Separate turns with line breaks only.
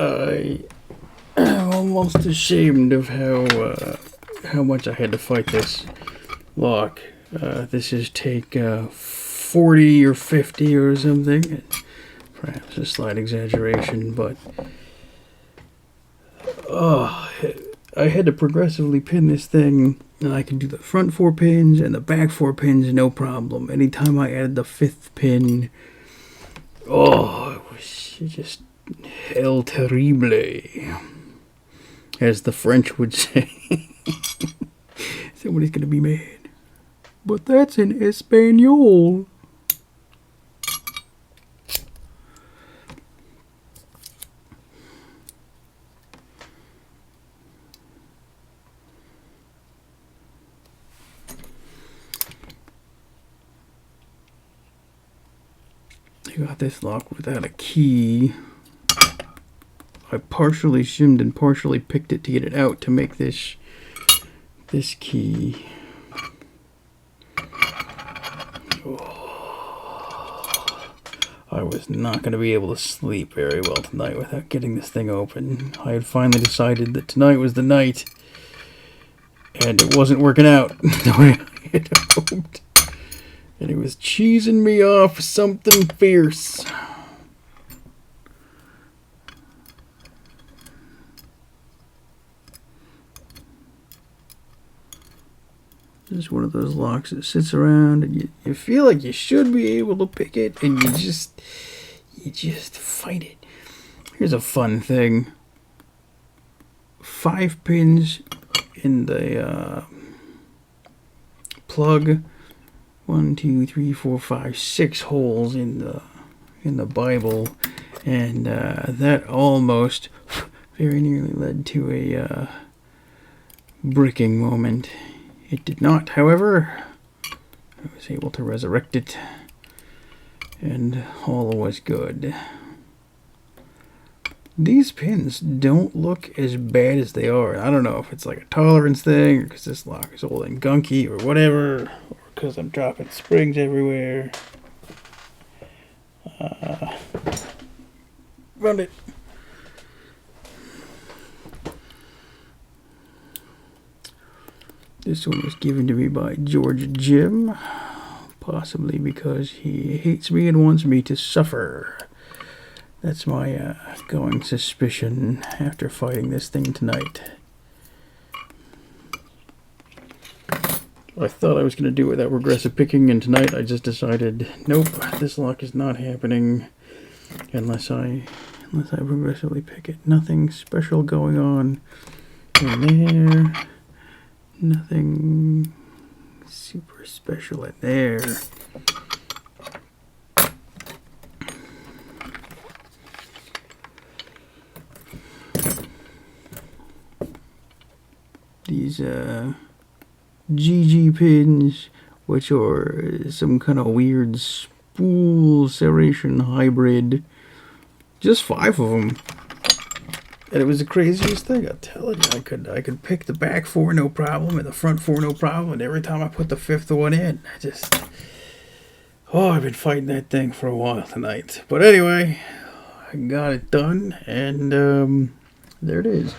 I am almost ashamed of how much I had to fight this lock. This is take 40 or 50 or something. Perhaps a slight exaggeration, but I had to progressively pin this thing, and I could do the front 4 pins and the back 4 pins no problem. Anytime I added the 5th pin, it was just hell terrible, as the French would say. Somebody's gonna be mad, but that's in Espanol. I got this lock without a key. I partially shimmed and partially picked it to get it out to make this key. I was not going to be able to sleep very well tonight without getting this thing open. I had finally decided that tonight was the night, and it wasn't working out the way I had hoped. And it was cheesing me off something fierce. This is one of those locks that sits around and you feel like you should be able to pick it, and you just fight it. Here's a fun thing. 5 pins in the plug. 1, 2, 3, 4, 5, 6 holes in the Bible, and that almost very nearly led to a bricking moment. It did not, however. I was able to resurrect it, and all was good. These pins don't look as bad as they are. I don't know if it's like a tolerance thing, or because this lock is old and gunky, or whatever, or because I'm dropping springs everywhere. Run it. This one was given to me by George Jim, possibly because he hates me and wants me to suffer. That's my going suspicion after fighting this thing tonight. I thought I was going to do it without regressive picking, and tonight I just decided, nope, this lock is not happening unless I progressively pick it. Nothing special going on in there. Nothing super special in there. These GeGe pins, which are some kind of weird spool serration hybrid. Just 5 of them. And it was the craziest thing, I'll tell you. I could pick the back 4 no problem and the front 4 no problem, and every time I put the 5th one in, I've been fighting that thing for a while tonight. But anyway, I got it done, and there it is.